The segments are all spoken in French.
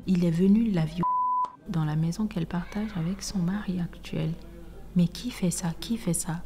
il est venu la violer dans la maison qu'elle partage avec son mari actuel. Mais qui fait ça? Qui fait ça?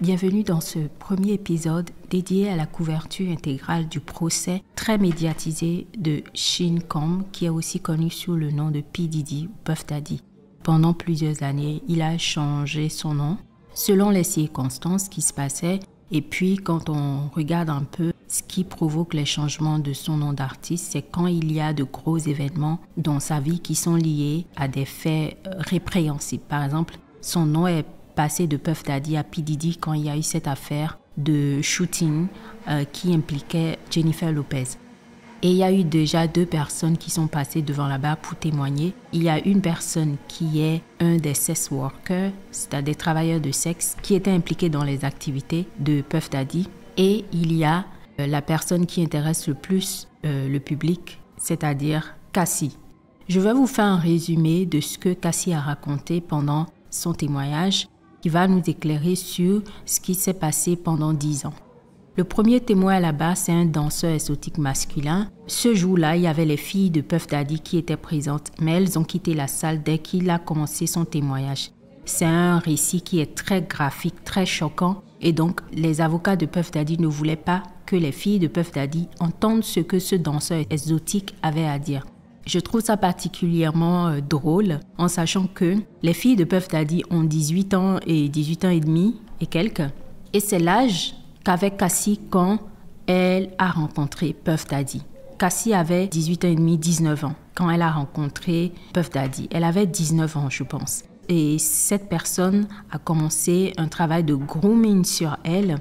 Bienvenue dans ce premier épisode dédié à la couverture intégrale du procès très médiatisé de Sean Combs, qui est aussi connu sous le nom de P. Diddy ou Puff Daddy. Pendant plusieurs années, il a changé son nom selon les circonstances qui se passaient. Et puis, quand on regarde un peu ce qui provoque les changements de son nom d'artiste, c'est quand il y a de gros événements dans sa vie qui sont liés à des faits répréhensibles. Par exemple, son nom est passé de Puff Daddy à P. Diddy quand il y a eu cette affaire de shooting qui impliquait Jennifer Lopez. Et il y a eu déjà 2 personnes qui sont passées devant la barre pour témoigner. Il y a une personne qui est un des sex workers, c'est-à-dire des travailleurs de sexe, qui était impliqué dans les activités de Puff Daddy. Et il y a la personne qui intéresse le plus le public, c'est-à-dire Cassie. Je vais vous faire un résumé de ce que Cassie a raconté pendant son témoignage, qui va nous éclairer sur ce qui s'est passé pendant 10 ans. Le premier témoin là-bas, c'est un danseur exotique masculin. Ce jour-là, il y avait les filles de Puff Daddy qui étaient présentes, mais elles ont quitté la salle dès qu'il a commencé son témoignage. C'est un récit qui est très graphique, très choquant, et donc les avocats de Puff Daddy ne voulaient pas que les filles de Puff Daddy entendent ce que ce danseur exotique avait à dire. Je trouve ça particulièrement drôle, en sachant que les filles de Puff Daddy ont 18 ans et 18 ans et demi et quelques. Et c'est l'âge qu'avait Cassie quand elle a rencontré Puff Daddy. Cassie avait 18 ans et demi, 19 ans quand elle a rencontré Puff Daddy. Elle avait 19 ans, je pense. Et cette personne a commencé un travail de grooming sur elle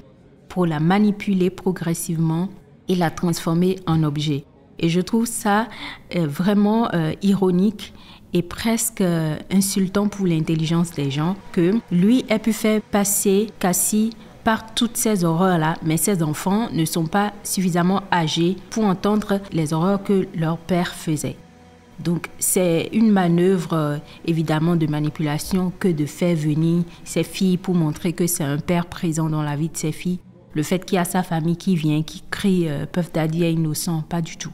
pour la manipuler progressivement et la transformer en objet. Et je trouve ça vraiment ironique et presque insultant pour l'intelligence des gens que lui ait pu faire passer Cassie par toutes ces horreurs-là, mais ces enfants ne sont pas suffisamment âgés pour entendre les horreurs que leur père faisait. Donc c'est une manœuvre évidemment de manipulation que de faire venir ces filles pour montrer que c'est un père présent dans la vie de ces filles. Le fait qu'il y a sa famille qui vient, qui crie Puff Daddy est innocent, pas du tout.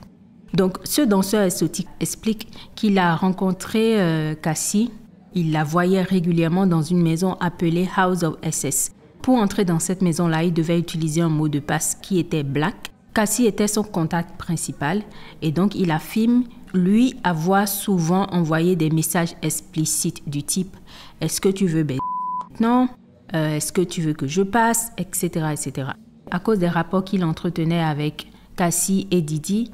Donc, ce danseur exotique explique qu'il a rencontré Cassie. Il la voyait régulièrement dans une maison appelée House of SS. Pour entrer dans cette maison-là, il devait utiliser un mot de passe qui était Black. Cassie était son contact principal et donc il affirme, lui, avoir souvent envoyé des messages explicites du type « Est-ce que tu veux baiser maintenant ? Est-ce que tu veux que je passe ?» etc., etc. À cause des rapports qu'il entretenait avec Cassie et Diddy,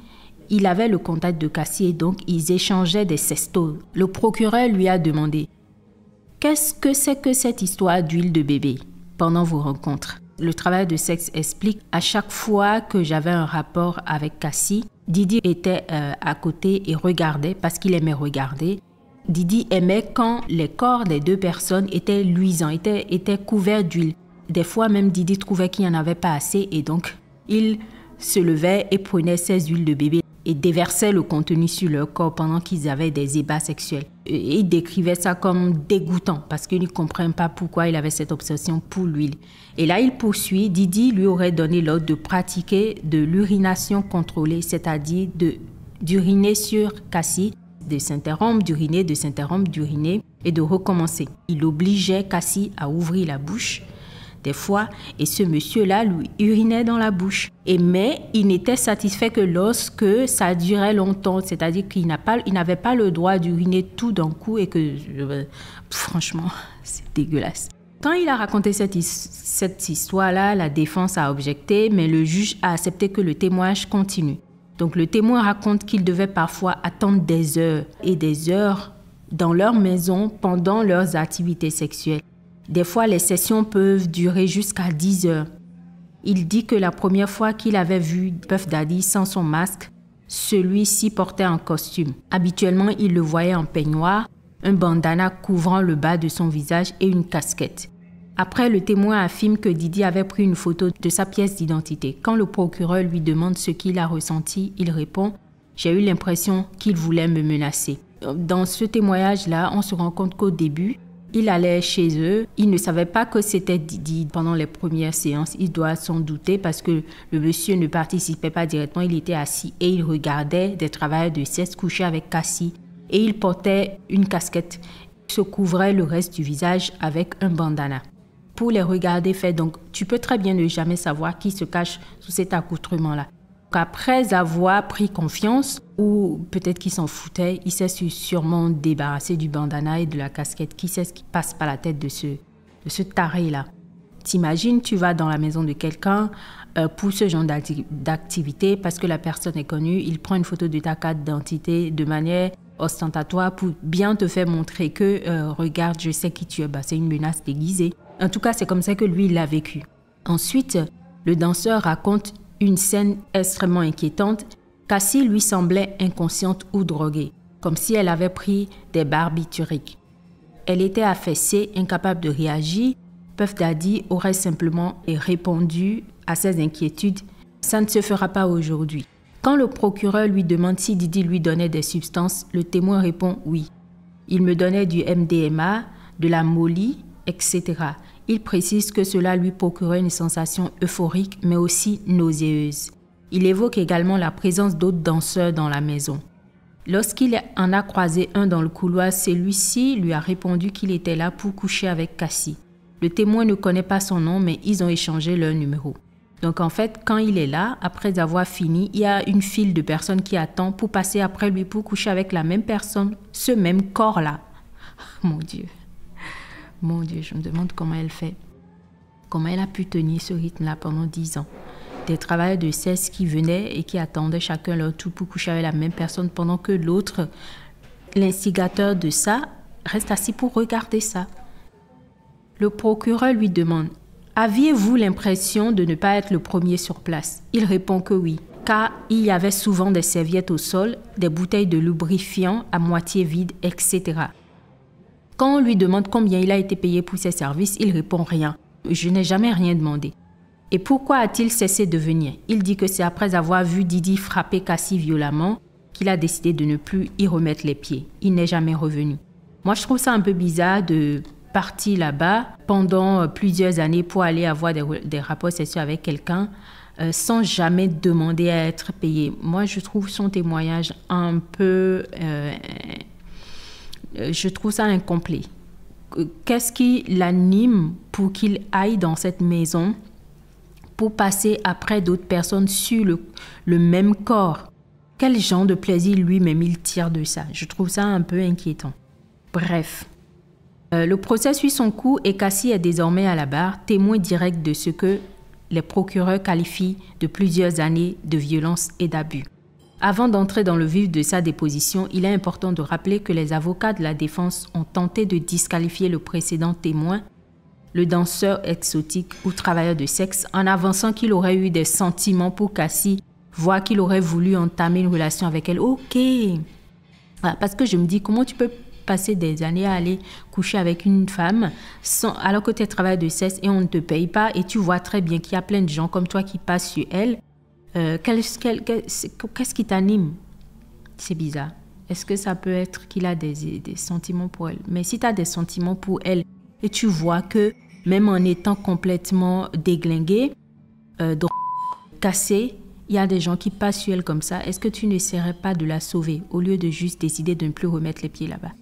il avait le contact de Cassie et donc ils échangeaient des sextos. Le procureur lui a demandé « Qu'est-ce que c'est que cette histoire d'huile de bébé pendant vos rencontres ?» Le travail de sexe explique « À chaque fois que j'avais un rapport avec Cassie, Diddy était à côté et regardait parce qu'il aimait regarder. Diddy aimait quand les corps des 2 personnes étaient luisants, étaient couverts d'huile. Des fois même Diddy trouvait qu'il n'y en avait pas assez et donc il se levait et prenait ces huiles de bébé et déversait le contenu sur leur corps pendant qu'ils avaient des ébats sexuels. Et il décrivait ça comme dégoûtant parce qu'il ne comprenait pas pourquoi il avait cette obsession pour l'huile. Et là, il poursuit, Diddy lui aurait donné l'ordre de pratiquer de l'urination contrôlée, c'est-à-dire d'uriner sur Cassie, de s'interrompre, d'uriner et de recommencer. Il obligeait Cassie à ouvrir la bouche des fois, et ce monsieur-là lui urinait dans la bouche. Mais il n'était satisfait que lorsque ça durait longtemps, c'est-à-dire qu'il n'avait pas le droit d'uriner tout d'un coup et que, franchement, c'est dégueulasse. Quand il a raconté cette histoire-là, la défense a objecté, mais le juge a accepté que le témoignage continue. Donc le témoin raconte qu'il devait parfois attendre des heures et des heures dans leur maison pendant leurs activités sexuelles. Des fois, les sessions peuvent durer jusqu'à 10 heures. Il dit que la première fois qu'il avait vu Puff Daddy sans son masque, celui-ci portait un costume. Habituellement, il le voyait en peignoir, un bandana couvrant le bas de son visage et une casquette. Après, le témoin affirme que Diddy avait pris une photo de sa pièce d'identité. Quand le procureur lui demande ce qu'il a ressenti, il répond « J'ai eu l'impression qu'il voulait me menacer ». Dans ce témoignage-là, on se rend compte qu'au début, Il allait chez eux. Il ne savait pas que c'était Didi pendant les premières séances. Il doit s'en douter parce que le monsieur ne participait pas directement. Il était assis et il regardait des travailleurs de sexe coucher avec Cassie. Et il portait une casquette. Il se couvrait le reste du visage avec un bandana. Pour les regarder faire, donc tu peux très bien ne jamais savoir qui se cache sous cet accoutrement-là. Après avoir pris confiance, ou peut-être qu'il s'en foutait, il s'est sûrement débarrassé du bandana et de la casquette. Qui sait ce qui passe par la tête de ce taré-là? T'imagines, tu vas dans la maison de quelqu'un pour ce genre d'activité parce que la personne est connue, il prend une photo de ta carte d'identité de manière ostentatoire pour bien te faire montrer que regarde, je sais qui tu es. Bah, c'est une menace déguisée. En tout cas, c'est comme ça que lui, il l'a vécu. Ensuite, le danseur raconte une scène extrêmement inquiétante. Cassie lui semblait inconsciente ou droguée, comme si elle avait pris des barbituriques. Elle était affaissée, incapable de réagir. Puff Daddy aurait simplement répondu à ses inquiétudes « Ça ne se fera pas aujourd'hui ». Quand le procureur lui demande si Didi lui donnait des substances, le témoin répond « oui ». Il me donnait du MDMA, de la Molly, etc. Il précise que cela lui procurait une sensation euphorique, mais aussi nauséeuse. Il évoque également la présence d'autres danseurs dans la maison. Lorsqu'il en a croisé un dans le couloir, celui-ci lui a répondu qu'il était là pour coucher avec Cassie. Le témoin ne connaît pas son nom, mais ils ont échangé leur numéro. Donc en fait, quand il est là, après avoir fini, il y a une file de personnes qui attend pour passer après lui pour coucher avec la même personne, ce même corps-là. Mon Dieu. Mon Dieu, je me demande comment elle fait. Comment elle a pu tenir ce rythme-là pendant 10 ans. Des travailleurs de sexe qui venaient et qui attendaient chacun leur tour pour coucher avec la même personne pendant que l'autre, l'instigateur de ça, reste assis pour regarder ça. Le procureur lui demande « Aviez-vous l'impression de ne pas être le premier sur place ?» Il répond que oui, car il y avait souvent des serviettes au sol, des bouteilles de lubrifiant à moitié vides, etc. Quand on lui demande combien il a été payé pour ses services, il répond rien. « Je n'ai jamais rien demandé. » Et pourquoi a-t-il cessé de venir? Il dit que c'est après avoir vu Didi frapper Cassie violemment qu'il a décidé de ne plus y remettre les pieds. Il n'est jamais revenu. Moi, je trouve ça un peu bizarre de partir là-bas pendant plusieurs années pour aller avoir des rapports sexuels avec quelqu'un sans jamais demander à être payé. Moi, je trouve son témoignage un peu... je trouve ça incomplet. Qu'est-ce qui l'anime pour qu'il aille dans cette maison pour passer après d'autres personnes sur le même corps? Quel genre de plaisir lui-même il tire de ça? Je trouve ça un peu inquiétant. Bref, le procès suit son cours et Cassie est désormais à la barre, témoin direct de ce que les procureurs qualifient de plusieurs années de violence et d'abus. Avant d'entrer dans le vif de sa déposition, il est important de rappeler que les avocats de la défense ont tenté de disqualifier le précédent témoin, le danseur exotique ou travailleur de sexe, en avançant qu'il aurait eu des sentiments pour Cassie, voire qu'il aurait voulu entamer une relation avec elle. Ok. Parce que je me dis, comment tu peux passer des années à aller coucher avec une femme alors que tu es travailleur de sexe et on ne te paye pas et tu vois très bien qu'il y a plein de gens comme toi qui passent sur elle. Qu'est-ce qui t'anime? C'est bizarre. Est-ce que ça peut être qu'il a des sentiments pour elle? Mais si tu as des sentiments pour elle et tu vois que même en étant complètement déglingué, cassé, il y a des gens qui passent sur elle comme ça, est-ce que tu n'essaierais pas de la sauver au lieu de juste décider de ne plus remettre les pieds là-bas?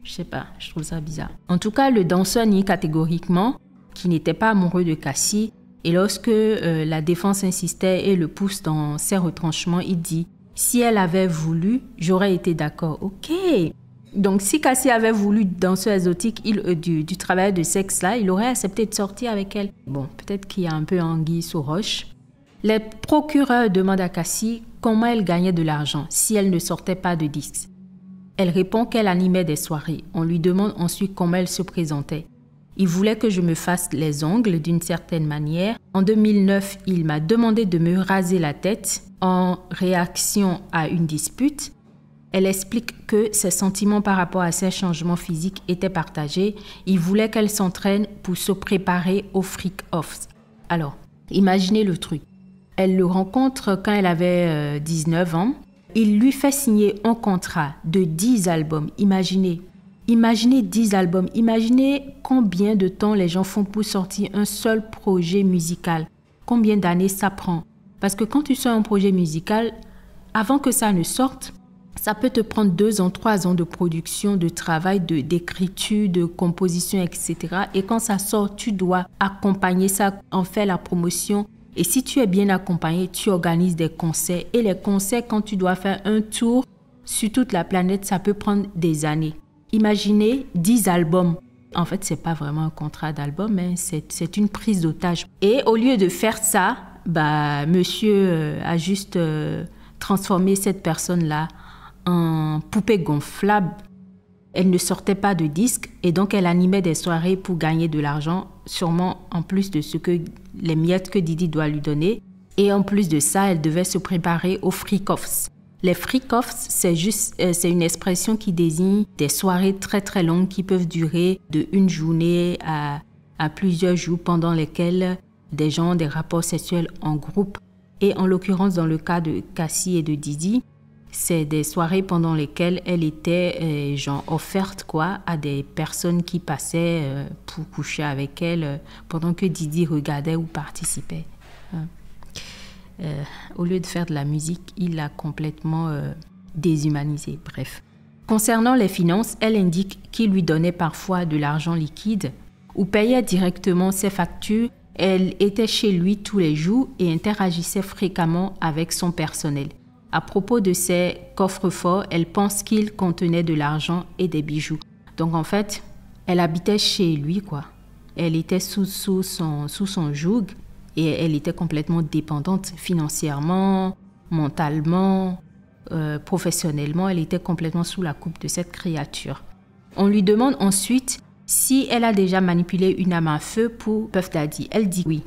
Je sais pas, je trouve ça bizarre. En tout cas, le danseur nie catégoriquement qu'il n'était pas amoureux de Cassie. Et lorsque la défense insistait et le pousse dans ses retranchements, il dit « Si elle avait voulu, j'aurais été d'accord. » Ok. Donc, si Cassie avait voulu danseur exotique, du travail de sexe là, il aurait accepté de sortir avec elle. Bon, peut-être qu'il y a un peu anguille sous roche. Les procureurs demandent à Cassie comment elle gagnait de l'argent si elle ne sortait pas de disques. Elle répond qu'elle animait des soirées. On lui demande ensuite comment elle se présentait. Il voulait que je me fasse les ongles d'une certaine manière. En 2009, il m'a demandé de me raser la tête en réaction à une dispute. Elle explique que ses sentiments par rapport à ces changements physiques étaient partagés. Il voulait qu'elle s'entraîne pour se préparer au freak-off. Alors, imaginez le truc. Elle le rencontre quand elle avait 19 ans. Il lui fait signer un contrat de 10 albums. Imaginez, Imaginez 10 albums. Imaginez combien de temps les gens font pour sortir un seul projet musical. Combien d'années ça prend. Parce que quand tu sors un projet musical, avant que ça ne sorte, ça peut te prendre 2 ans, 3 ans de production, de travail, d'écriture, de composition, etc. Et quand ça sort, tu dois accompagner ça, en faire la promotion. Et si tu es bien accompagné, tu organises des concerts. Et les concerts, quand tu dois faire un tour sur toute la planète, ça peut prendre des années. Imaginez 10 albums. En fait, ce n'est pas vraiment un contrat d'album, mais c'est une prise d'otage. Et au lieu de faire ça, monsieur a juste transformé cette personne-là en poupée gonflable. Elle ne sortait pas de disques et donc elle animait des soirées pour gagner de l'argent, sûrement en plus de les miettes que Didi doit lui donner. Et en plus de ça, elle devait se préparer aux freak-offs. Les freak-offs, c'est une expression qui désigne des soirées très très longues qui peuvent durer de une journée à plusieurs jours pendant lesquelles des gens ont des rapports sexuels en groupe. Et en l'occurrence, dans le cas de Cassie et de Didi, c'est des soirées pendant lesquelles elle était offerte à des personnes qui passaient pour coucher avec elle pendant que Didi regardait ou participait. Au lieu de faire de la musique, il l'a complètement déshumanisé. Bref. Concernant les finances, elle indique qu'il lui donnait parfois de l'argent liquide ou payait directement ses factures. Elle était chez lui tous les jours et interagissait fréquemment avec son personnel. À propos de ses coffres-forts, elle pense qu'ils contenaient de l'argent et des bijoux. Donc en fait, elle habitait chez lui, Elle était sous son joug. Et elle était complètement dépendante financièrement, mentalement, professionnellement. Elle était complètement sous la coupe de cette créature. On lui demande ensuite si elle a déjà manipulé une arme à feu pour Puff Daddy. Elle dit oui.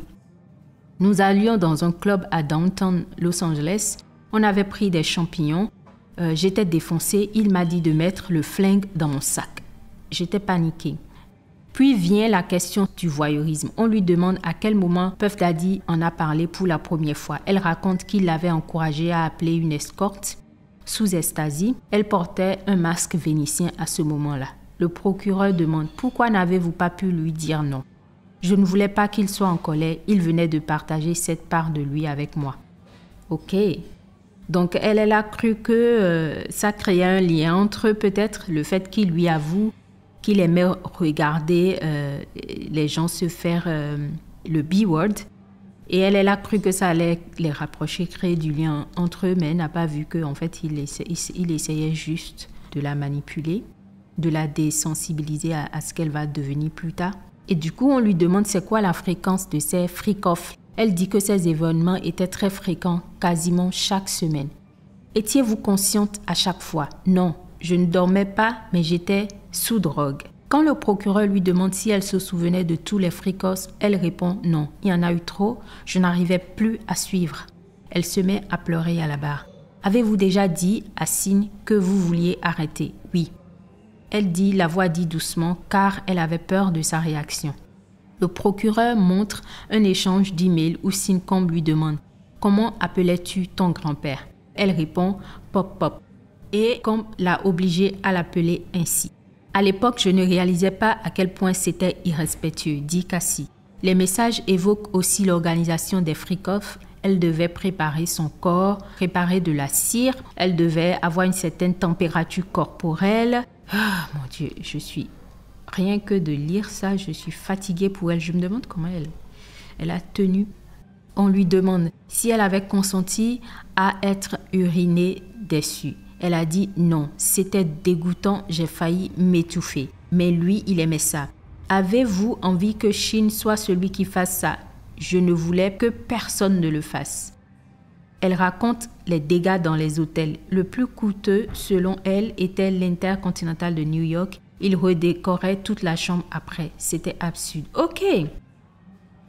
Nous allions dans un club à downtown Los Angeles. On avait pris des champignons. J'étais défoncée. Il m'a dit de mettre le flingue dans mon sac. J'étais paniquée. Puis vient la question du voyeurisme. On lui demande à quel moment Puff Daddy en a parlé pour la première fois. Elle raconte qu'il l'avait encouragée à appeler une escorte sous extasie. Elle portait un masque vénitien à ce moment-là. Le procureur demande « Pourquoi n'avez-vous pas pu lui dire non ?» Je ne voulais pas qu'il soit en colère. Il venait de partager cette part de lui avec moi. Ok. Donc elle a cru que ça créait un lien entre peut-être le fait qu'il lui avoue qu'il aimait regarder les gens se faire le B-word. Et elle a cru que ça allait les rapprocher, créer du lien entre eux, mais elle n'a pas vu qu'en fait, il essayait juste de la manipuler, de la désensibiliser à ce qu'elle va devenir plus tard. Et du coup, on lui demande c'est quoi la fréquence de ces freak-offs. Elle dit que ces événements étaient très fréquents, quasiment chaque semaine. Étiez-vous consciente à chaque fois? Non. Je ne dormais pas, mais j'étais sous drogue. Quand le procureur lui demande si elle se souvenait de tous les freak-offs, elle répond non, il y en a eu trop, je n'arrivais plus à suivre. Elle se met à pleurer à la barre. Avez-vous déjà dit à Signe que vous vouliez arrêter? Oui. Elle dit, la voix dit doucement, car elle avait peur de sa réaction. Le procureur montre un échange d'emails où Sincombe lui demande « Comment appelais-tu ton grand-père » Elle répond « Pop Pop ». Et Combe l'a obligée à l'appeler ainsi. À l'époque, je ne réalisais pas à quel point c'était irrespectueux, dit Cassie. Les messages évoquent aussi l'organisation des freak-offs. Elle devait préparer son corps, préparer de la cire. Elle devait avoir une certaine température corporelle. Ah, mon Dieu, rien que de lire ça, je suis fatiguée pour elle. Je me demande comment elle a tenu. On lui demande si elle avait consenti à être urinée dessus. Elle a dit non, c'était dégoûtant, j'ai failli m'étouffer. Mais lui, il aimait ça. Avez-vous envie que Shin soit celui qui fasse ça? Je ne voulais que personne ne le fasse. Elle raconte les dégâts dans les hôtels. Le plus coûteux, selon elle, était l'Intercontinental de New York. Il redécorait toute la chambre après. C'était absurde. Ok.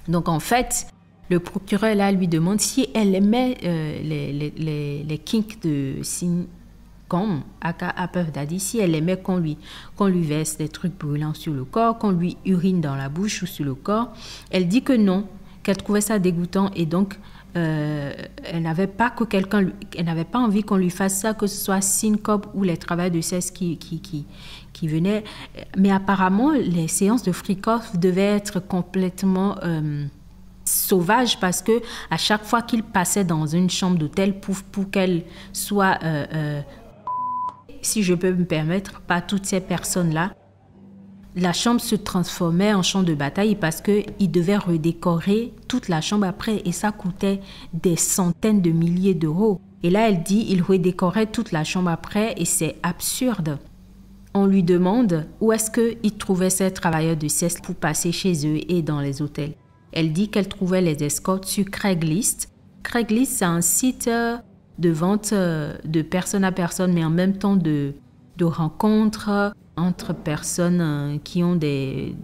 Donc en fait, le procureur là lui demande si elle aimait les kinks de Sincombe, aka Puff Daddy, si elle aimait qu'on lui verse des trucs brûlants sur le corps, qu'on lui urine dans la bouche ou sur le corps. Elle dit que non, qu'elle trouvait ça dégoûtant et donc Elle n'avait pas envie qu'on lui fasse ça, que ce soit syncope ou les travailleurs de sexe qui venaient. Mais apparemment, les séances de freak-off devaient être complètement sauvages parce que à chaque fois qu'il passait dans une chambre d'hôtel pour qu'elle soit, si je peux me permettre, pas toutes ces personnes-là, la chambre se transformait en champ de bataille parce qu'il devait redécorer toute la chambre après et ça coûtait des centaines de milliers d'euros. Et là, elle dit il redécorait toute la chambre après et c'est absurde. On lui demande où est-ce qu'il trouvait ces travailleurs de sexe pour passer chez eux et dans les hôtels. Elle dit qu'elle trouvait les escortes sur Craigslist. Craigslist, c'est un site de vente de personne à personne, mais en même temps de rencontres entre personnes qui ont des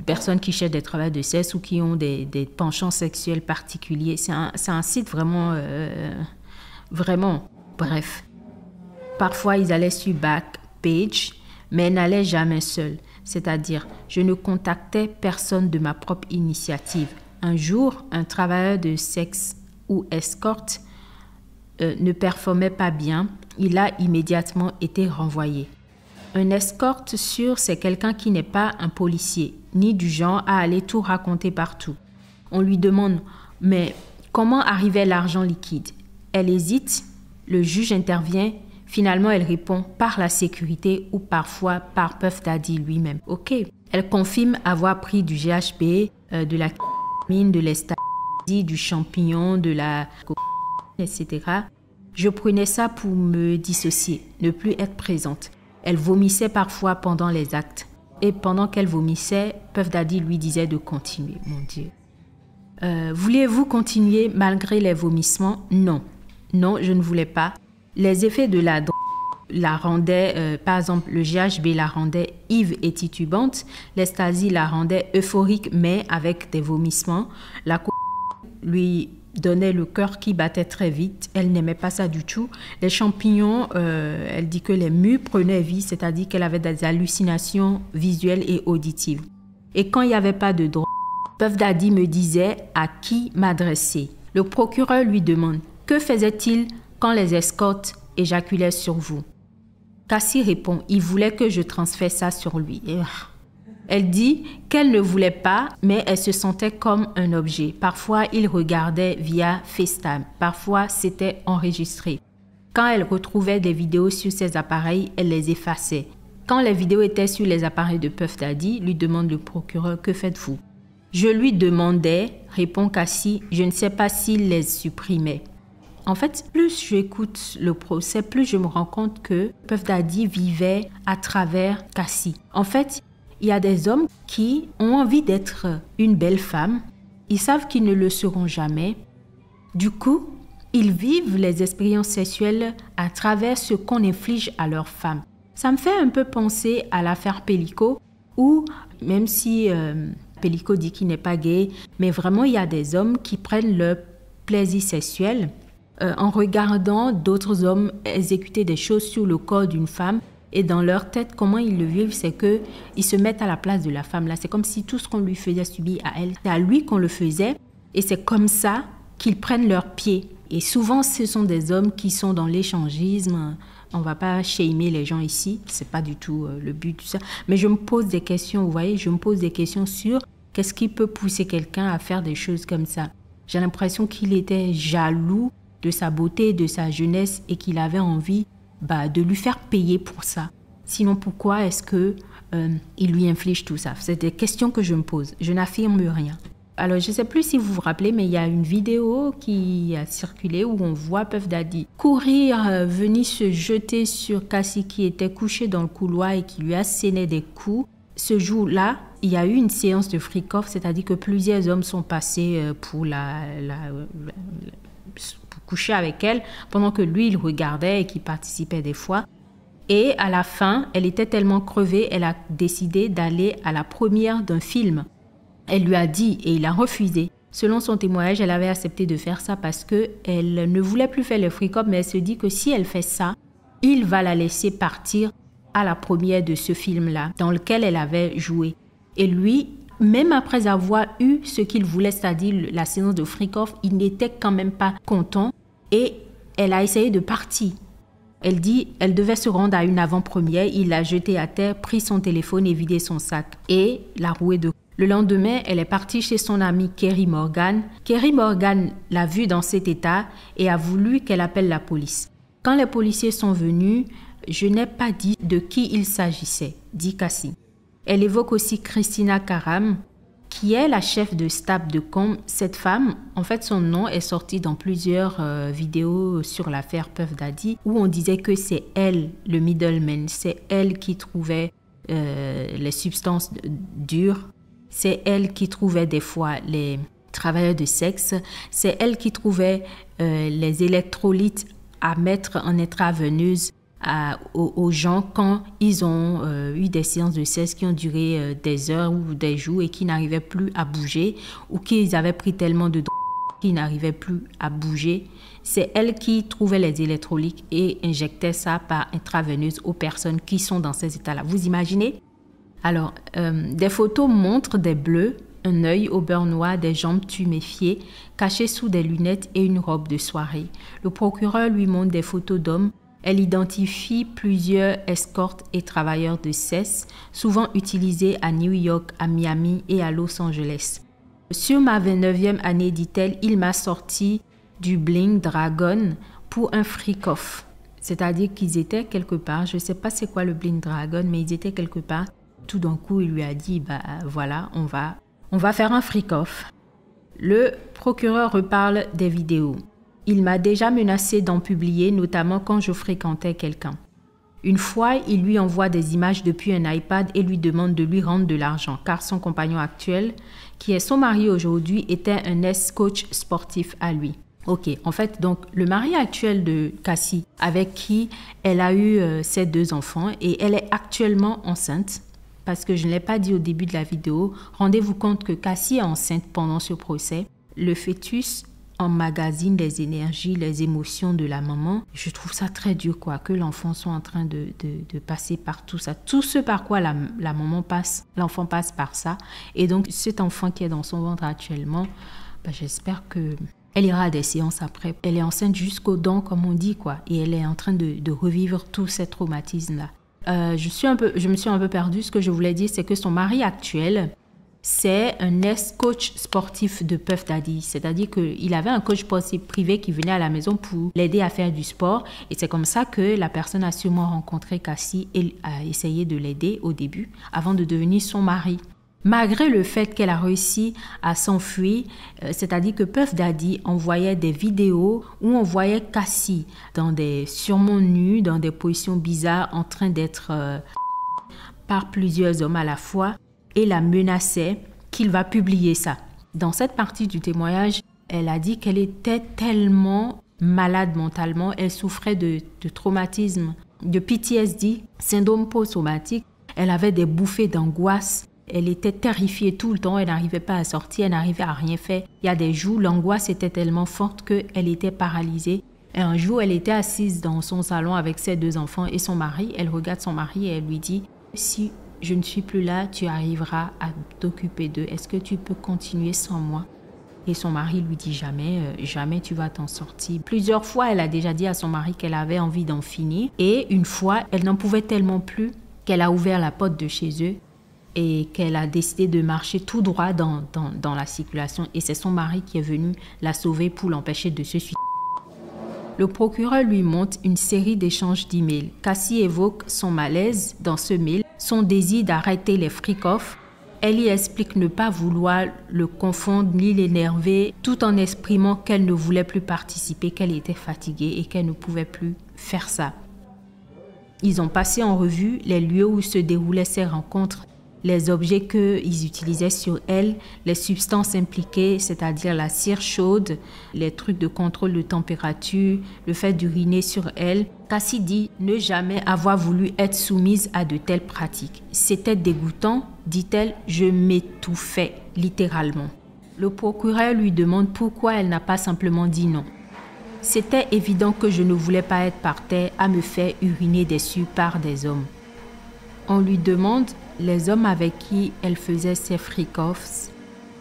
personnes qui cherchent des travailleurs de sexe ou qui ont des penchants sexuels particuliers. C'est un site vraiment, bref. Parfois, ils allaient sur Backpage, mais ils n'allaient jamais seuls. C'est-à-dire, je ne contactais personne de ma propre initiative. Un jour, un travailleur de sexe ou escorte ne performait pas bien. Il a immédiatement été renvoyé. Un escorte sûr, c'est quelqu'un qui n'est pas un policier, ni du genre à aller tout raconter partout. On lui demande, mais comment arrivait l'argent liquide? Elle hésite, le juge intervient, finalement elle répond par la sécurité ou parfois par Puff Daddy lui-même. Ok, elle confirme avoir pris du GHB, de la mine, de l'ecstasy, du champignon, de la cocaïne, etc. Je prenais ça pour me dissocier, ne plus être présente. Elle vomissait parfois pendant les actes. Et pendant qu'elle vomissait, Puff Daddy lui disait de continuer. Mon Dieu. Voulez-vous continuer malgré les vomissements? Non. Non, je ne voulais pas. Les effets de la drogue la rendaient, par exemple, le GHB la rendait ivre et titubante. L'ecstasy la rendait euphorique, mais avec des vomissements. La cocaïne lui donnait le cœur qui battait très vite. Elle n'aimait pas ça du tout. Les champignons, elle dit que les mûres prenaient vie, c'est-à-dire qu'elle avait des hallucinations visuelles et auditives. Et quand il n'y avait pas de drogue, Puff Daddy me disait à qui m'adresser. Le procureur lui demande « Que faisait-il quand les escortes éjaculaient sur vous ?» Cassie répond « Il voulait que je transfère ça sur lui. » Elle dit qu'elle ne voulait pas, mais elle se sentait comme un objet. Parfois, il regardait via FaceTime. Parfois, c'était enregistré. Quand elle retrouvait des vidéos sur ses appareils, elle les effaçait. Quand les vidéos étaient sur les appareils de Puff Daddy, lui demande le procureur « Que faites-vous » Je lui demandais, répond Cassie, je ne sais pas s'il les supprimait. En fait, plus j'écoute le procès, plus je me rends compte que Puff Daddy vivait à travers Cassie. En fait, il y a des hommes qui ont envie d'être une belle femme. Ils savent qu'ils ne le seront jamais. Du coup, ils vivent les expériences sexuelles à travers ce qu'on inflige à leurs femmes. Ça me fait un peu penser à l'affaire Pellico, où même si Pellico dit qu'il n'est pas gay, mais vraiment il y a des hommes qui prennent leur plaisir sexuel en regardant d'autres hommes exécuter des choses sur le corps d'une femme. Et dans leur tête, comment ils le vivent, c'est qu'ils se mettent à la place de la femme. Là, c'est comme si tout ce qu'on lui faisait subir à elle, c'est à lui qu'on le faisait. Et c'est comme ça qu'ils prennent leurs pieds. Et souvent, ce sont des hommes qui sont dans l'échangisme. On ne va pas shamer les gens ici. Ce n'est pas du tout le but de ça. Mais je me pose des questions, vous voyez, je me pose des questions sur qu'est-ce qui peut pousser quelqu'un à faire des choses comme ça. J'ai l'impression qu'il était jaloux de sa beauté, de sa jeunesse et qu'il avait envie de lui faire payer pour ça. Sinon, pourquoi est-ce qu'il lui inflige tout ça? C'est des questions que je me pose. Je n'affirme rien. Alors, je ne sais plus si vous vous rappelez, mais il y a une vidéo qui a circulé où on voit Puff Daddy courir, venir se jeter sur Cassie qui était couchée dans le couloir et qui lui assénait des coups. Ce jour-là, il y a eu une séance de freak-off, c'est-à-dire que plusieurs hommes sont passés pour coucher avec elle, pendant que lui, il regardait et qu'il participait des fois. Et à la fin, elle était tellement crevée, elle a décidé d'aller à la première d'un film. Elle lui a dit et il a refusé. Selon son témoignage, elle avait accepté de faire ça parce qu'elle ne voulait plus faire le freak-up, mais elle se dit que si elle fait ça, il va la laisser partir à la première de ce film-là, dans lequel elle avait joué. Et lui Même après avoir eu ce qu'il voulait, c'est-à-dire la séance de freak-off, il n'était quand même pas content et elle a essayé de partir. Elle dit elle devait se rendre à une avant-première, il l'a jetée à terre, pris son téléphone et vidé son sac et l'a rouée de... Le lendemain, elle est partie chez son amie Kerry Morgan. Kerry Morgan l'a vue dans cet état et a voulu qu'elle appelle la police. Quand les policiers sont venus, je n'ai pas dit de qui il s'agissait, dit Cassie. Elle évoque aussi Christina Karam, qui est la chef de stab de Com. Cette femme, en fait, son nom est sorti dans plusieurs vidéos sur l'affaire Puff Daddy, où on disait que c'est elle, le middleman, c'est elle qui trouvait les substances dures, c'est elle qui trouvait des fois les travailleurs de sexe, c'est elle qui trouvait les électrolytes à mettre en intraveineuse aux gens quand ils ont eu des séances de sexe qui ont duré des heures ou des jours et qui n'arrivaient plus à bouger ou qu'ils avaient pris tellement de drogue qu'ils n'arrivaient plus à bouger. C'est elle qui trouvait les électrolytes et injectait ça par intraveineuse aux personnes qui sont dans ces états-là. Vous imaginez? Alors, des photos montrent des bleus, un œil au beurre noir, des jambes tuméfiées, cachées sous des lunettes et une robe de soirée. Le procureur lui montre des photos d'hommes. Elle identifie plusieurs escortes et travailleurs de sexe, souvent utilisés à New York, à Miami et à Los Angeles. Sur ma 29e année, dit-elle, il m'a sorti du bling dragon pour un freak-off. C'est-à-dire qu'ils étaient quelque part, je ne sais pas c'est quoi le bling dragon, mais ils étaient quelque part. Tout d'un coup, il lui a dit, voilà, on va faire un freak-off. Le procureur reparle des vidéos. Il m'a déjà menacé d'en publier, notamment quand je fréquentais quelqu'un. Une fois, il lui envoie des images depuis un iPad et lui demande de lui rendre de l'argent, car son compagnon actuel, qui est son mari aujourd'hui, était un ex-coach sportif à lui. Ok, en fait, donc le mari actuel de Cassie, avec qui elle a eu ses 2 enfants, et elle est actuellement enceinte, parce que je ne l'ai pas dit au début de la vidéo, rendez-vous compte que Cassie est enceinte pendant ce procès. Le fœtus emmagasine les énergies, les émotions de la maman. Je trouve ça très dur, quoi, que l'enfant soit en train de passer par tout ça. Tout ce par quoi la maman passe, l'enfant passe par ça. Et donc, cet enfant qui est dans son ventre actuellement, j'espère qu'elle ira à des séances après. Elle est enceinte jusqu'aux dents, comme on dit, quoi. Et elle est en train de revivre tous ces traumatismes-là. Je me suis un peu perdue. Ce que je voulais dire, c'est que son mari actuel, c'est un ex-coach sportif de Puff Daddy. C'est-à-dire qu'il avait un coach sportif privé qui venait à la maison pour l'aider à faire du sport. Et c'est comme ça que la personne a sûrement rencontré Cassie et a essayé de l'aider au début, avant de devenir son mari. Malgré le fait qu'elle a réussi à s'enfuir, c'est-à-dire que Puff Daddy envoyait des vidéos où on voyait Cassie sûrement nue, dans des positions bizarres, en train d'être par plusieurs hommes à la fois, et la menaçait qu'il va publier ça. Dans cette partie du témoignage, elle a dit qu'elle était tellement malade mentalement, elle souffrait de traumatisme, de PTSD, syndrome post-traumatique. Elle avait des bouffées d'angoisse. Elle était terrifiée tout le temps, elle n'arrivait pas à sortir, elle n'arrivait à rien faire. Il y a des jours, l'angoisse était tellement forte qu'elle était paralysée. Et un jour, elle était assise dans son salon avec ses 2 enfants et son mari. Elle regarde son mari et elle lui dit « Si je ne suis plus là, tu arriveras à t'occuper d'eux. Est-ce que tu peux continuer sans moi ?» Et son mari lui dit « Jamais tu vas t'en sortir. » Plusieurs fois, elle a déjà dit à son mari qu'elle avait envie d'en finir. Et une fois, elle n'en pouvait tellement plus qu'elle a ouvert la porte de chez eux et qu'elle a décidé de marcher tout droit dans la circulation. Et c'est son mari qui est venu la sauver pour l'empêcher de se suicider. Le procureur lui montre une série d'échanges d'emails. Cassie évoque son malaise dans ce mail, son désir d'arrêter les freak-off. Elle y explique ne pas vouloir le confondre ni l'énerver, tout en exprimant qu'elle ne voulait plus participer, qu'elle était fatiguée et qu'elle ne pouvait plus faire ça. Ils ont passé en revue les lieux où se déroulaient ces rencontres, les objets qu'ils utilisaient sur elle, les substances impliquées, c'est-à-dire la cire chaude, les trucs de contrôle de température, le fait d'uriner sur elle. Cassie dit ne jamais avoir voulu être soumise à de telles pratiques. C'était dégoûtant, dit-elle, je m'étouffais littéralement. Le procureur lui demande pourquoi elle n'a pas simplement dit non. C'était évident que je ne voulais pas être par terre à me faire uriner dessus par des hommes. On lui demande les hommes avec qui elle faisait ses freak-offs,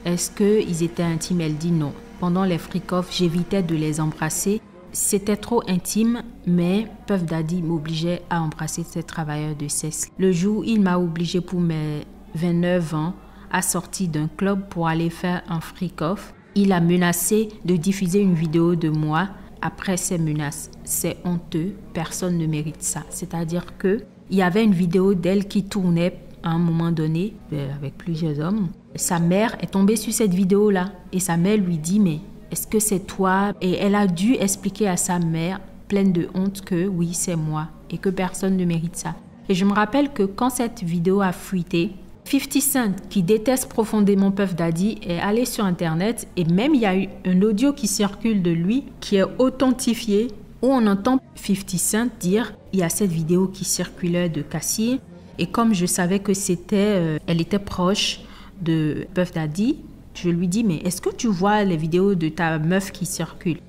est-ce qu'ils étaient intimes? Elle dit non. Pendant les freak-offs, j'évitais de les embrasser. C'était trop intime, mais Puff Daddy m'obligeait à embrasser ces travailleurs de sexe. Le jour où il m'a obligé pour mes 29 ans à sortir d'un club pour aller faire un freak-off, il a menacé de diffuser une vidéo de moi après ces menaces. C'est honteux, personne ne mérite ça. C'est-à-dire qu'il y avait une vidéo d'elle qui tournait à un moment donné avec plusieurs hommes. Sa mère est tombée sur cette vidéo-là et sa mère lui dit « mais est-ce que c'est toi ?» Et elle a dû expliquer à sa mère, pleine de honte, que oui, c'est moi et que personne ne mérite ça. Et je me rappelle que quand cette vidéo a fuité, 50 Cent, qui déteste profondément Puff Daddy, est allé sur Internet et même il y a eu un audio qui circule de lui qui est authentifié où on entend 50 Cent dire « il y a cette vidéo qui circulait de Cassie ». Et comme je savais que elle était proche de Puff Daddy, je lui dis « mais est-ce que tu vois les vidéos de ta meuf qui circulent?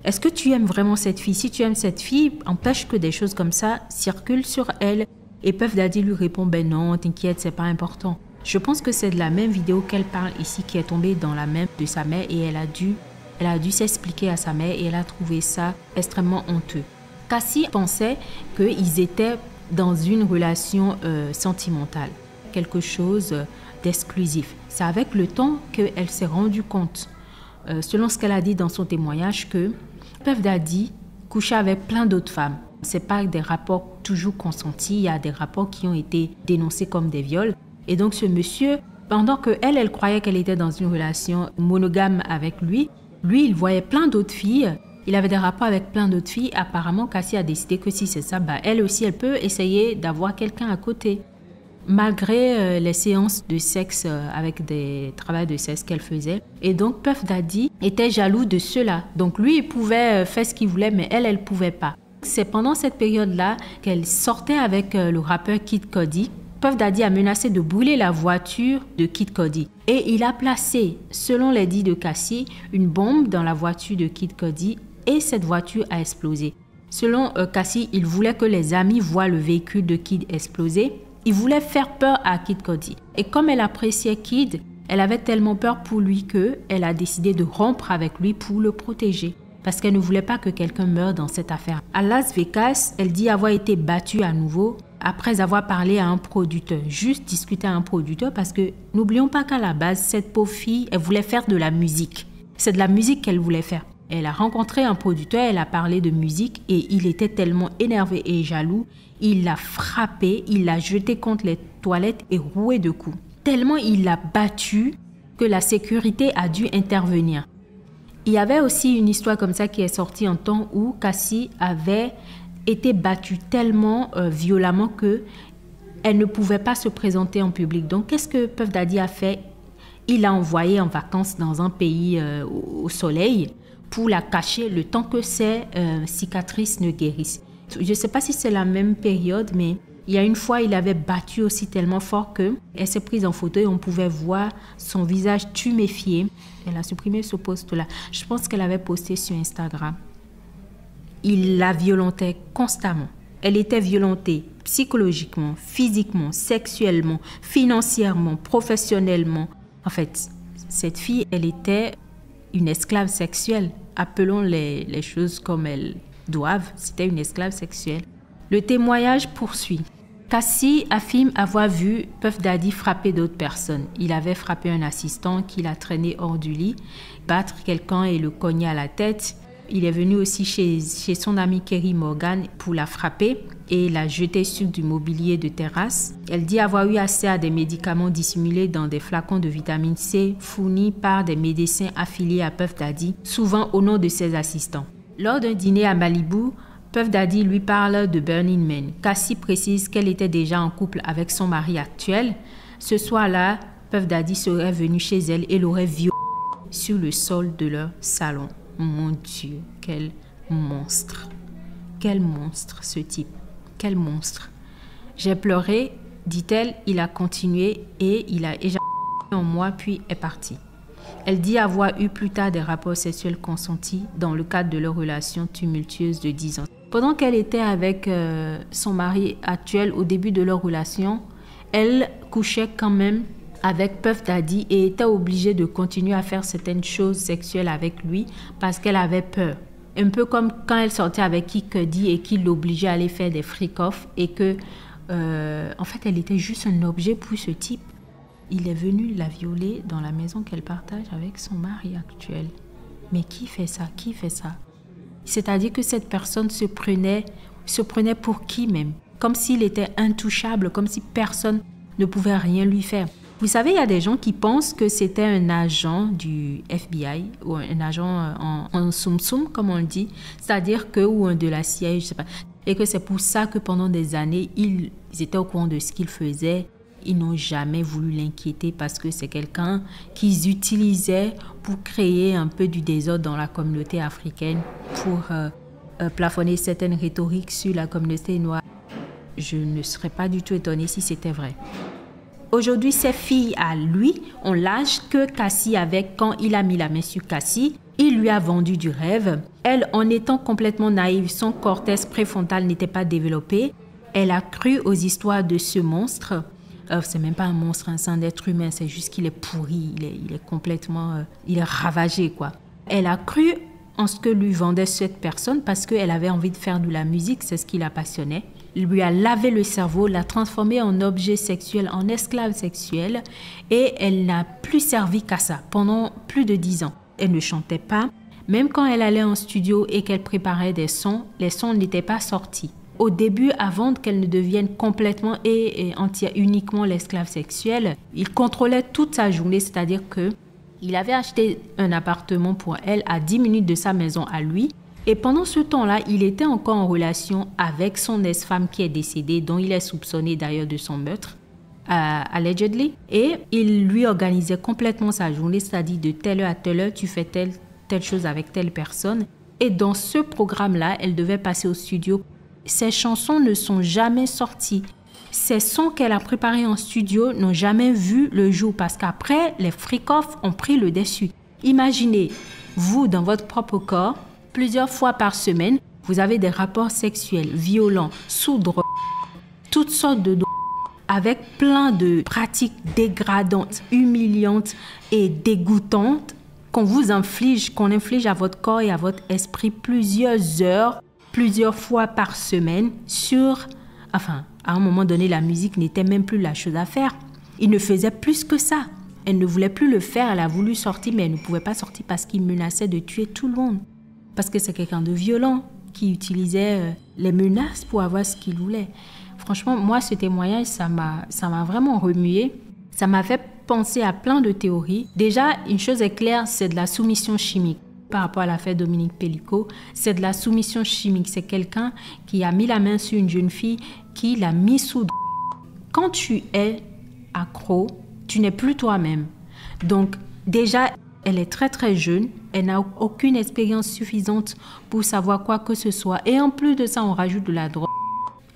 Est-ce que tu aimes vraiment cette fille? Si tu aimes cette fille, empêche que des choses comme ça circulent sur elle. » Et Puff Daddy lui répond « ben non, t'inquiète, c'est pas important ». Je pense que c'est de la même vidéo qu'elle parle ici qui est tombée dans la main de sa mère et elle a dû s'expliquer à sa mère et elle a trouvé ça extrêmement honteux. Cassie pensait qu'ils étaient dans une relation sentimentale, quelque chose d'exclusif. C'est avec le temps qu'elle s'est rendue compte, selon ce qu'elle a dit dans son témoignage, que Puff Daddy couchait avec plein d'autres femmes. Ce n'est pas des rapports toujours consentis, il y a des rapports qui ont été dénoncés comme des viols. Et donc ce monsieur, pendant qu'elle croyait qu'elle était dans une relation monogame avec lui, il voyait plein d'autres filles. Il avait des rapports avec plein d'autres filles. Apparemment, Cassie a décidé que si c'est ça, elle aussi, elle peut essayer d'avoir quelqu'un à côté. Malgré les séances de sexe avec des travails de sexe qu'elle faisait. Et donc, Puff Daddy était jaloux de cela. Donc, lui, il pouvait faire ce qu'il voulait, mais elle ne pouvait pas. C'est pendant cette période-là qu'elle sortait avec le rappeur Kid Cudi. Puff Daddy a menacé de brûler la voiture de Kid Cudi. Et il a placé, selon les dits de Cassie, une bombe dans la voiture de Kid Cudi et cette voiture a explosé. Selon Cassie, il voulait que les amis voient le véhicule de Kid exploser. Il voulait faire peur à Kid Cudi. Et comme elle appréciait Kid, elle avait tellement peur pour lui qu'elle a décidé de rompre avec lui pour le protéger. Parce qu'elle ne voulait pas que quelqu'un meure dans cette affaire. À Las Vegas, elle dit avoir été battue à nouveau après avoir parlé à un producteur. Juste discuter à un producteur parce que n'oublions pas qu'à la base, cette pauvre fille, elle voulait faire de la musique. C'est de la musique qu'elle voulait faire. Elle a rencontré un producteur, elle a parlé de musique et il était tellement énervé et jaloux. Il l'a frappé, il l'a jeté contre les toilettes et roué de coups. Tellement il l'a battue que la sécurité a dû intervenir. Il y avait aussi une histoire comme ça qui est sortie en temps où Cassie avait été battue tellement violemment qu'elle ne pouvait pas se présenter en public. Donc, qu'est-ce que Puff Daddy a fait? Il l'a envoyée en vacances dans un pays au soleil pour la cacher le temps que ses cicatrices ne guérissent. Je ne sais pas si c'est la même période, mais il y a une fois, il avait battu aussi tellement fort qu'elle s'est prise en photo et on pouvait voir son visage tuméfié. Elle a supprimé ce post-là. Je pense qu'elle avait posté sur Instagram. Il la violentait constamment. Elle était violentée psychologiquement, physiquement, sexuellement, financièrement, professionnellement. En fait, cette fille, elle était une esclave sexuelle. Appelons les choses comme elles doivent. C'était une esclave sexuelle. Le témoignage poursuit. Cassie affirme avoir vu Puff Daddy frapper d'autres personnes. Il avait frappé un assistant qu'il a traîné hors du lit, battre quelqu'un et le cogner à la tête. Il est venu aussi chez son ami Kerry Morgan pour la frapper et la jeter sur du mobilier de terrasse. Elle dit avoir eu accès à des médicaments dissimulés dans des flacons de vitamine C fournis par des médecins affiliés à Puff Daddy, souvent au nom de ses assistants. Lors d'un dîner à Malibu, Puff Daddy lui parle de Burning Man. Cassie précise qu'elle était déjà en couple avec son mari actuel. Ce soir-là, Puff Daddy serait venu chez elle et l'aurait violée sur le sol de leur salon. Mon Dieu, quel monstre. Quel monstre ce type. Quel monstre. J'ai pleuré, dit-elle, il a continué et il a éjaculé en moi puis est parti. Elle dit avoir eu plus tard des rapports sexuels consentis dans le cadre de leur relation tumultueuse de 10 ans. Pendant qu'elle était avec son mari actuel au début de leur relation, elle couchait quand même avec Puff Daddy et était obligée de continuer à faire certaines choses sexuelles avec lui parce qu'elle avait peur. Un peu comme quand elle sortait avec Kid Cudi et qu'il l'obligeait à aller faire des freak-off et que, en fait, elle était juste un objet pour ce type. Il est venu la violer dans la maison qu'elle partage avec son mari actuel. Mais qui fait ça? Qui fait ça? C'est-à-dire que cette personne se prenait pour qui même? Comme s'il était intouchable, comme si personne ne pouvait rien lui faire. Vous savez, il y a des gens qui pensent que c'était un agent du FBI ou un agent en soum-soum, comme on le dit, c'est-à-dire que, ou un de la CIA, je sais pas. Et que c'est pour ça que pendant des années, ils étaient au courant de ce qu'il faisait. Ils n'ont jamais voulu l'inquiéter parce que c'est quelqu'un qu'ils utilisaient pour créer un peu du désordre dans la communauté africaine, pour plafonner certaines rhétoriques sur la communauté noire. Je ne serais pas du tout étonnée si c'était vrai. Aujourd'hui, ces filles à lui ont l'âge que Cassie avait quand il a mis la main sur Cassie. Il lui a vendu du rêve. Elle, en étant complètement naïve, son cortex préfrontal n'était pas développé. Elle a cru aux histoires de ce monstre. C'est même pas un monstre, c'est un être humain, c'est juste qu'il est pourri, il est complètement... il est ravagé, quoi. Elle a cru en ce que lui vendait cette personne parce qu'elle avait envie de faire de la musique, c'est ce qui la passionnait. Il lui a lavé le cerveau, l'a transformé en objet sexuel, en esclave sexuel, et elle n'a plus servi qu'à ça pendant plus de 10 ans. Elle ne chantait pas, même quand elle allait en studio et qu'elle préparait des sons, les sons n'étaient pas sortis. Au début, avant qu'elle ne devienne complètement et entière, uniquement l'esclave sexuelle, il contrôlait toute sa journée, c'est-à-dire qu'il avait acheté un appartement pour elle à 10 minutes de sa maison à lui. Et pendant ce temps-là, il était encore en relation avec son ex-femme qui est décédée, dont il est soupçonné d'ailleurs de son meurtre, allegedly. Et il lui organisait complètement sa journée, c'est-à-dire de telle heure à telle heure, tu fais telle chose avec telle personne. Et dans ce programme-là, elle devait passer au studio. Ses chansons ne sont jamais sorties. Ces sons qu'elle a préparés en studio n'ont jamais vu le jour parce qu'après, les freak-off ont pris le dessus. Imaginez, vous, dans votre propre corps, plusieurs fois par semaine, vous avez des rapports sexuels violents, sous drogue, toutes sortes de drogues, avec plein de pratiques dégradantes, humiliantes et dégoûtantes qu'on inflige à votre corps et à votre esprit plusieurs heures, plusieurs fois par semaine à un moment donné, la musique n'était même plus la chose à faire. Il ne faisait plus que ça. Elle ne voulait plus le faire, elle a voulu sortir, mais elle ne pouvait pas sortir parce qu'il menaçait de tuer tout le monde. Parce que c'est quelqu'un de violent qui utilisait les menaces pour avoir ce qu'il voulait. Franchement, moi, ce témoignage, ça m'a vraiment remué. Ça m'a fait penser à plein de théories. Déjà, une chose est claire, c'est de la soumission chimique. Par rapport à l'affaire Dominique Pellicot, c'est de la soumission chimique. C'est quelqu'un qui a mis la main sur une jeune fille, qui l'a mis sous... Quand tu es accro, tu n'es plus toi-même. Donc, déjà, elle est très très jeune. Elle n'a aucune expérience suffisante pour savoir quoi que ce soit. Et en plus de ça, on rajoute de la drogue.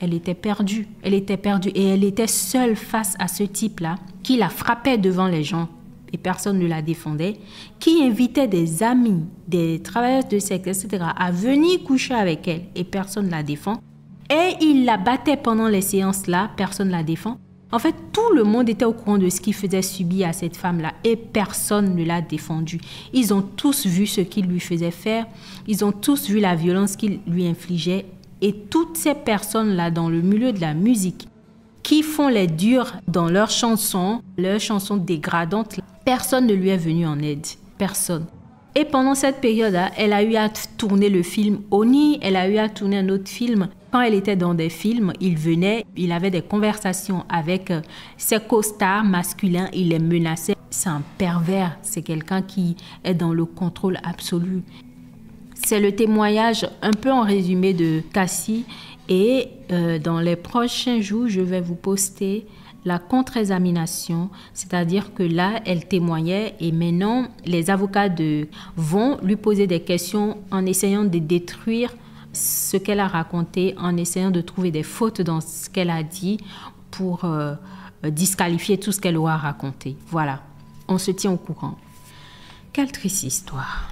Elle était perdue. Elle était perdue. Et elle était seule face à ce type-là, qui la frappait devant les gens. Et personne ne la défendait, qui invitait des amis, des travailleurs de sexe, etc., à venir coucher avec elle, et personne ne la défend. Et il la battait pendant les séances-là, personne ne la défend. En fait, tout le monde était au courant de ce qu'il faisait subir à cette femme-là, et personne ne l'a défendue. Ils ont tous vu ce qu'il lui faisait faire, ils ont tous vu la violence qu'il lui infligeait, et toutes ces personnes-là, dans le milieu de la musique, qui font les durs dans leurs chansons dégradantes, personne ne lui est venu en aide. Personne. Et pendant cette période-là, elle a eu à tourner le film Oni, elle a eu à tourner un autre film. Quand elle était dans des films, il venait, il avait des conversations avec ses co-stars masculins, il les menaçait. C'est un pervers, c'est quelqu'un qui est dans le contrôle absolu. C'est le témoignage un peu en résumé de Cassie. Et dans les prochains jours, je vais vous poster la contre-examination, c'est-à-dire que là, elle témoignait et maintenant, les avocats vont lui poser des questions en essayant de détruire ce qu'elle a raconté, en essayant de trouver des fautes dans ce qu'elle a dit pour disqualifier tout ce qu'elle aura raconté. Voilà, on se tient au courant. Quelle triste histoire.